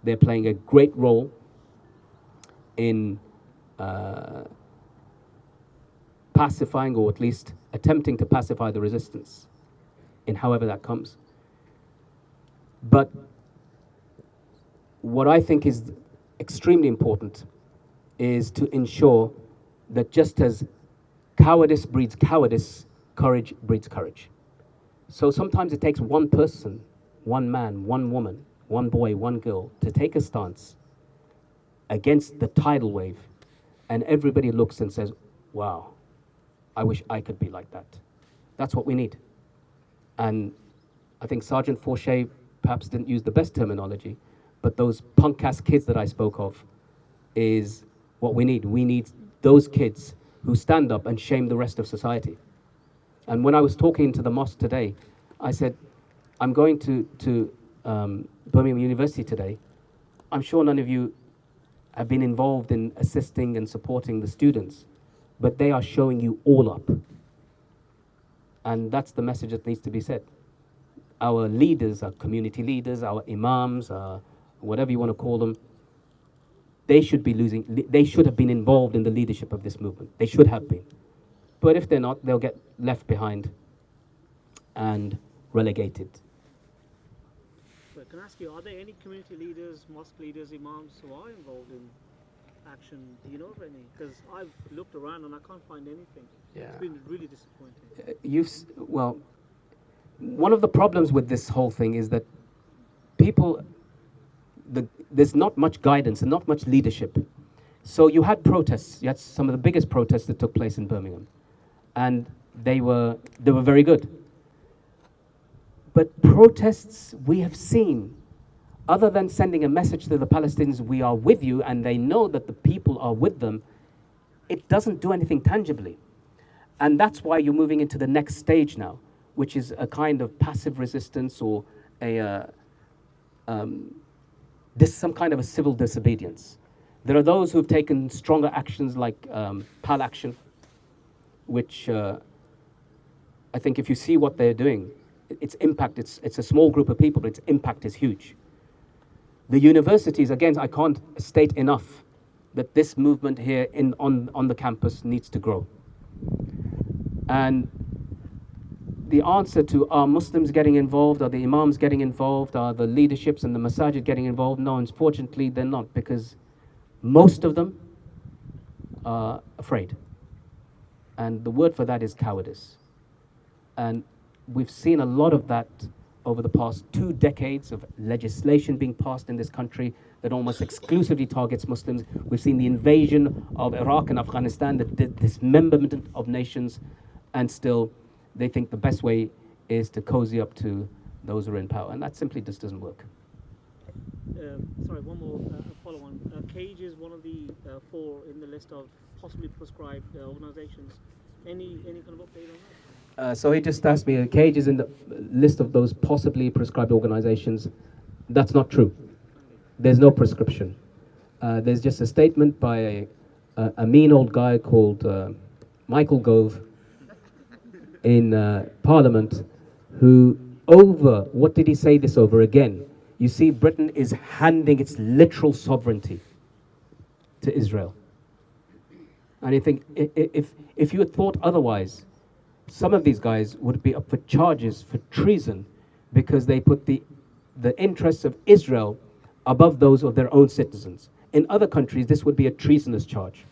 they're playing a great role in pacifying, or at least attempting to pacify the resistance in however that comes. But what I think is extremely important is to ensure that just as cowardice breeds cowardice, courage breeds courage. So sometimes it takes one person, one man, one woman, one boy, one girl to take a stance against the tidal wave, and everybody looks and says, wow, I wish I could be like that. That's what we need. And I think Sergeant Forche perhaps didn't use the best terminology, but those punk-ass kids that I spoke of is what we need. We need those kids who stand up and shame the rest of society. And when I was talking to the mosque today, I said, I'm going to Birmingham University today. I'm sure none of you have been involved in assisting and supporting the students, but they are showing you all up. And that's the message that needs to be said. Our leaders, our community leaders, our imams, whatever you want to call them, they should have been involved in the leadership of this movement. They should have been. But if they're not, they'll get left behind and relegated. can I ask you, are there any community leaders, mosque leaders, imams who are involved in action? Do you know of any? Because I've looked around and I can't find anything. Yeah. It's been really disappointing. Well, one of the problems with this whole thing is that there's not much guidance and not much leadership. So you had protests. You had some of the biggest protests that took place in Birmingham, and they were very good. But protests we have seen, other than sending a message to the Palestinians, we are with you, and they know that the people are with them, it doesn't do anything tangibly. And that's why you're moving into the next stage now, which is a kind of passive resistance or some kind of a civil disobedience. There are those who have taken stronger actions like PAL action, which I think if you see what they're doing, its impact, it's a small group of people, but its impact is huge. The universities, again, I can't state enough that this movement here on the campus needs to grow. And the answer to are Muslims getting involved, are the imams getting involved, are the leaderships and the masajid getting involved? No, unfortunately they're not, because most of them are afraid. And the word for that is cowardice. And we've seen a lot of that over the past 2 decades of legislation being passed in this country that almost exclusively targets Muslims. We've seen the invasion of Iraq and Afghanistan, the dismemberment of nations, and still they think the best way is to cozy up to those who are in power. And that simply just doesn't work. Sorry, one more follow-on. Cage is one of the 4 in the list of possibly proscribed organizations. Any kind of update on that? So he just asked me, Cage is in the list of those possibly prescribed organizations. That's not true. There's no prescription. There's just a statement by a mean old guy called Michael Gove in Parliament, who what did he say this over again? You see, Britain is handing its literal sovereignty to Israel. And you think, if you had thought otherwise, some of these guys would be up for charges for treason because they put the interests of Israel above those of their own citizens. In other countries, this would be a treasonous charge.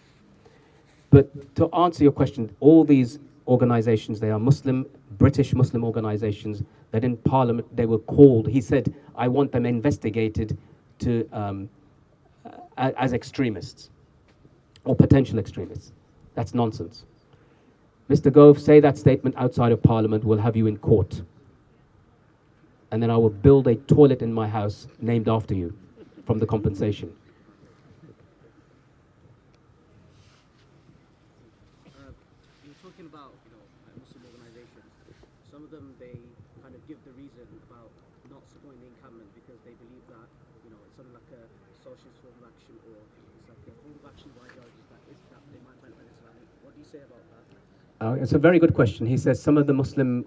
But to answer your question, all these organizations, they are British Muslim organizations that in Parliament they were called. He said, I want them investigated as extremists or potential extremists. That's nonsense. Mr. Gove, say that statement outside of Parliament, we'll have you in court. And then I will build a toilet in my house named after you from the compensation. You're talking about, Muslim organizations. Some of them, they kind of give the reason about not supporting the encampment because they believe that, it's something like a socialist form of action, or it's like a form of action by ideologies that they might find Islamic. What do you say about that? It's a very good question. He says some of the Muslim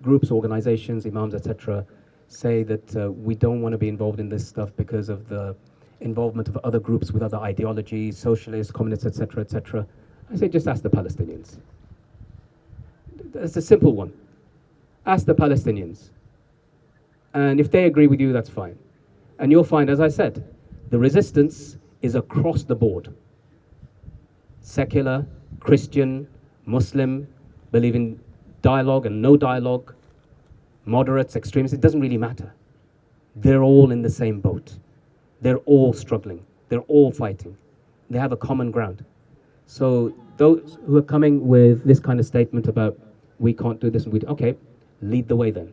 groups, organizations, imams, etc., say that we don't want to be involved in this stuff because of the involvement of other groups with other ideologies, socialists, communists, etc., etc. I say just ask the Palestinians. That's a simple one. Ask the Palestinians. And if they agree with you, that's fine. And you'll find, as I said, the resistance is across the board. Secular, Christian, Muslim, believe in dialogue and no dialogue, moderates, extremists, it doesn't really matter. They're all in the same boat. They're all struggling. They're all fighting. They have a common ground. So those who are coming with this kind of statement about we can't do this, okay, lead the way then.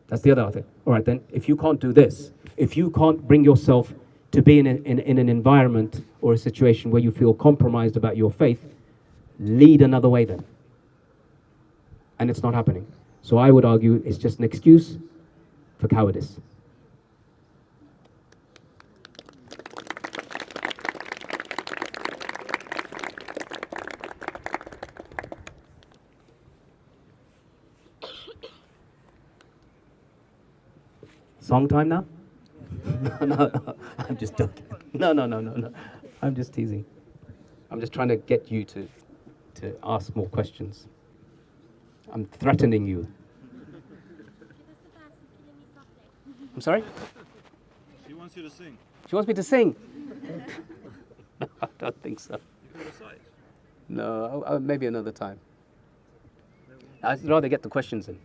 That's the other thing. All right then, if you can't do this, if you can't bring yourself to be in an environment or a situation where you feel compromised about your faith, lead another way then. And it's not happening. So I would argue it's just an excuse for cowardice. Song time now? No, I'm just joking. No. I'm just teasing. I'm just trying to get you to ask more questions. I'm threatening you. I'm sorry? She wants you to sing. She wants me to sing? No, I don't think so. You can recite. No, maybe another time. I'd rather get the questions in.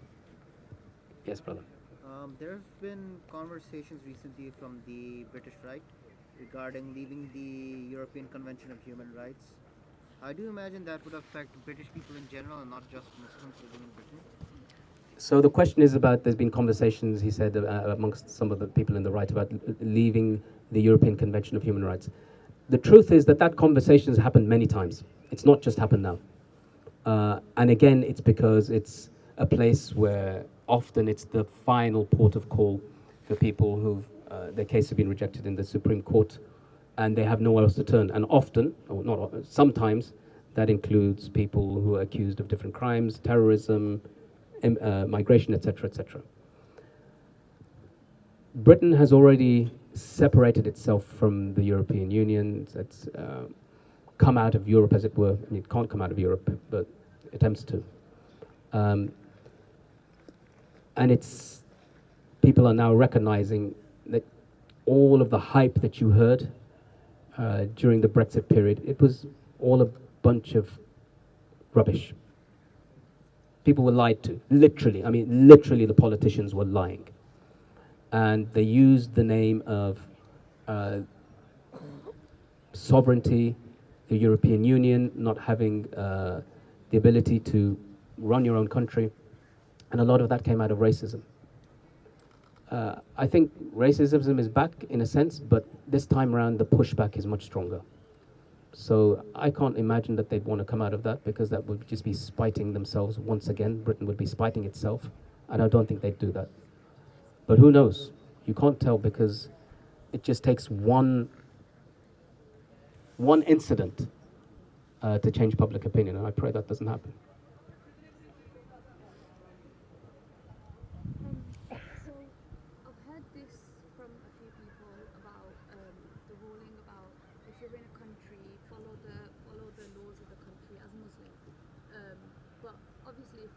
Yes, brother. There have been conversations recently from the British right regarding leaving the European Convention of Human Rights. How do you imagine that would affect British people in general and not just Muslims living in Britain? So the question is about, there's been conversations, he said, amongst some of the people in the right about leaving the European Convention of Human Rights. The truth is that conversation has happened many times. It's not just happened now. And again, it's because it's a place where often it's the final port of call for people who've their case have been rejected in the Supreme Court and they have nowhere else to turn. And often, or not, sometimes, that includes people who are accused of different crimes, terrorism, migration, etc., etc. Britain has already separated itself from the European Union. It's come out of Europe, as it were. I mean, it can't come out of Europe, but attempts to. And people are now recognizing that all of the hype that you heard during the Brexit period, it was all a bunch of rubbish. People were lied to, literally. I mean, literally the politicians were lying. And they used the name of sovereignty, the European Union, not having the ability to run your own country. And a lot of that came out of racism. I think racism is back in a sense, but this time around the pushback is much stronger. So I can't imagine that they'd want to come out of that, because that would just be spiting themselves once again. Britain would be spiting itself, and I don't think they'd do that. But who knows? You can't tell, because it just takes one incident to change public opinion, and I pray that doesn't happen. So I've heard this from a few people about the ruling about if you're in a country, follow the laws of the country as a Muslim. But obviously,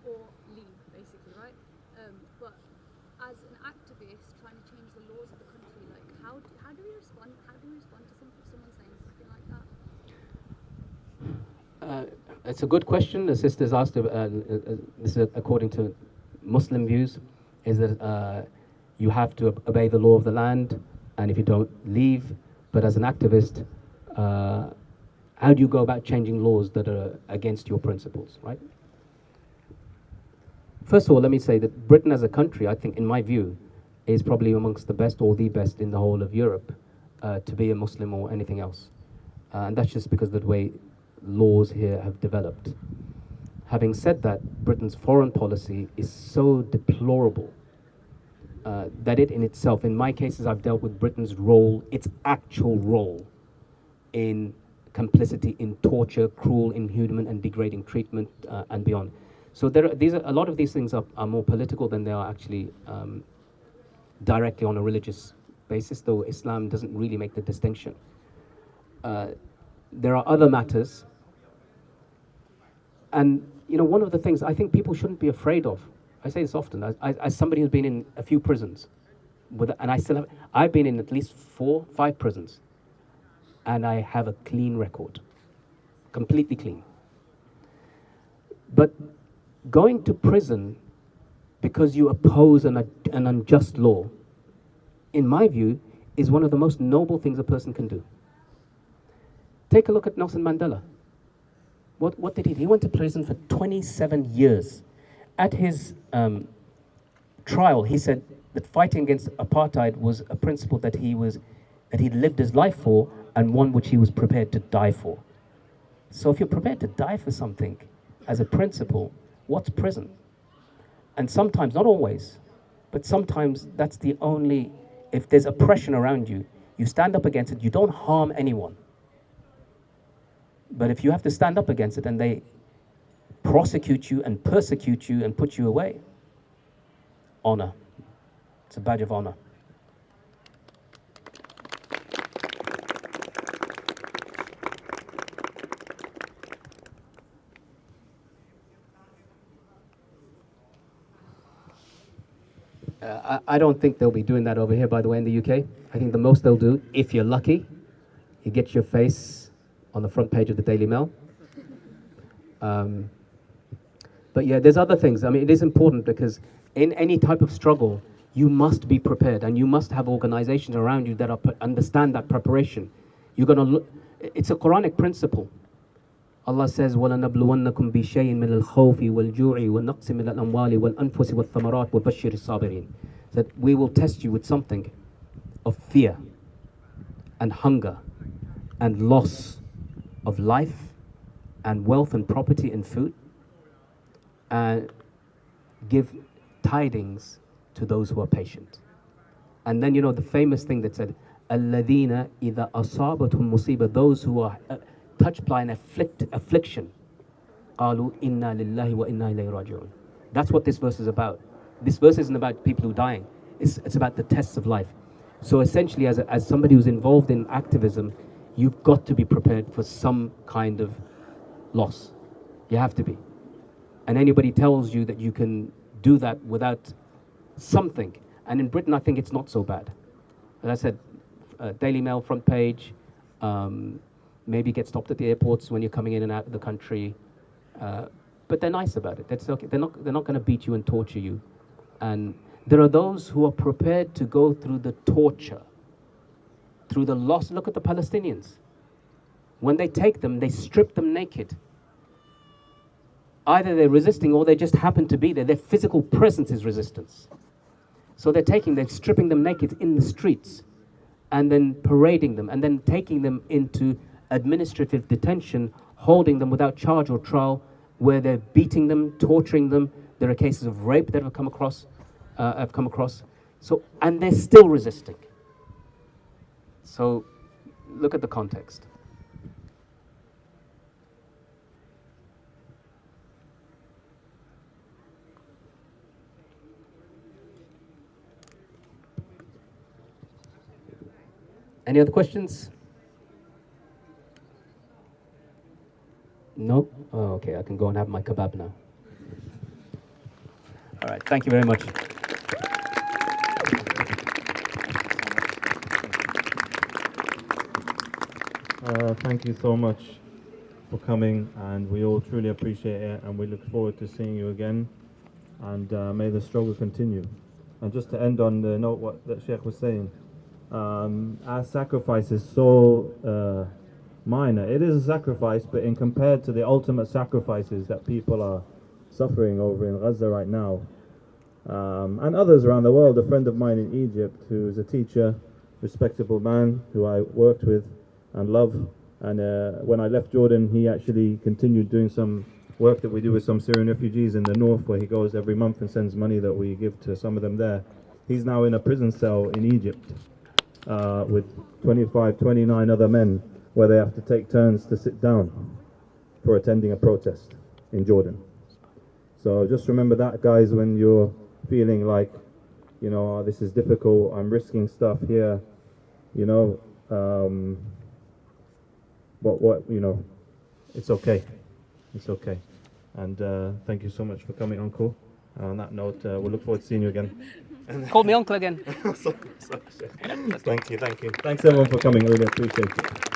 or leave basically, right? But as an activist trying to change the laws of the country, like how do we respond? How do we respond to someone saying something like that? It's a good question. The sisters asked, this is according to Muslim views, is that you have to obey the law of the land, and if you don't, leave. But as an activist, how do you go about changing laws that are against your principles, right? First of all, let me say that Britain as a country, I think, in my view, is probably amongst the best or the best in the whole of Europe to be a Muslim or anything else. And that's just because of the way laws here have developed. Having said that, Britain's foreign policy is so deplorable that it in itself, in my cases, I've dealt with Britain's role, its actual role in complicity in torture, cruel, inhuman, and degrading treatment, and beyond. So a lot of these things are more political than they are actually directly on a religious basis, though Islam doesn't really make the distinction. There are other matters. And, you know, one of the things I think people shouldn't be afraid of, I say this often, as somebody who's been in a few prisons, and I've been in at least 4, 5 prisons, and I have a clean record, completely clean. But going to prison because you oppose an unjust law, in my view, is one of the most noble things a person can do. Take a look at Nelson Mandela. What did he do? He went to prison for 27 years. At his trial, he said that fighting against apartheid was a principle that he lived his life for, and one which he was prepared to die for. So if you're prepared to die for something as a principle, what's prison? And sometimes, not always, but sometimes that's the only, if there's oppression around you, you stand up against it, you don't harm anyone. But if you have to stand up against it and they prosecute you and persecute you and put you away, honor. It's a badge of honor. I don't think they'll be doing that over here, by the way, in the UK. I think the most they'll do, if you're lucky, you get your face on the front page of the Daily Mail. But yeah, there's other things. I mean, it is important because in any type of struggle, you must be prepared, and you must have organizations around you that understand that preparation. You're going to look, it's a Quranic principle. Allah says, وَلَنَبْلُوَنَّكُمْ بِشَيْءٍ مِنَ الْخَوْفِ وَالْجُوعِ وَالنَّقْصِ مِنَ الْأَمْوَالِ وَالْأَنفُسِ وَالثَّمَرَاتِ وَبَشِّرِ الصَّابِرِينَ. That we will test you with something of fear and hunger and loss of life and wealth and property and food, and give tidings to those who are patient. And then, you know, the famous thing that said, الَّذِينَ إِذَا أَصَابَتْهُمْ مُصِيبَةٌ, those who are touched by an affliction, قَالُوا إِنَّا لِلَّهِ وَإِنَّا إِلَيْهِ رَاجِعُونَ. That's what this verse is about. This verse isn't about people who are dying. It's about the tests of life. So essentially, as somebody who's involved in activism, you've got to be prepared for some kind of loss. You have to be. And anybody tells you that you can do that without something. And in Britain, I think it's not so bad. As I said, Daily Mail front page, maybe get stopped at the airports when you're coming in and out of the country. But they're nice about it. That's okay. They're not going to beat you and torture you. And there are those who are prepared to go through the torture, through the loss. Look at the Palestinians. When they take them, they strip them naked. Either they're resisting or they just happen to be there. Their physical presence is resistance. So they're stripping them naked in the streets and then parading them and then taking them into administrative detention, holding them without charge or trial, where they're beating them, torturing them. There are cases of rape that have come across. So, and they're still resisting. So look at the context. Any other questions? No? Oh, okay, I can go and have my kebab now. All right, thank you very much. Thank you so much for coming, and we all truly appreciate it, and we look forward to seeing you again, and may the struggle continue. And just to end on the note what that Sheikh was saying, our sacrifice is so minor. It is a sacrifice, but in compared to the ultimate sacrifices that people are suffering over in Gaza right now, and others around the world. A friend of mine in Egypt who is a teacher, respectable man who I worked with and love, and when I left Jordan, he actually continued doing some work that we do with some Syrian refugees in the north, where he goes every month and sends money that we give to some of them there. He's now in a prison cell in Egypt with 25, 29 other men, where they have to take turns to sit down for attending a protest in Jordan. So just remember that, guys, when you're feeling like, you know, oh, this is difficult, I'm risking stuff here, you know, you know, it's okay. It's okay. And thank you so much for coming, Uncle. On that note, we'll look forward to seeing you again. Call me uncle again. Thank you. Thanks everyone for coming, really appreciate it.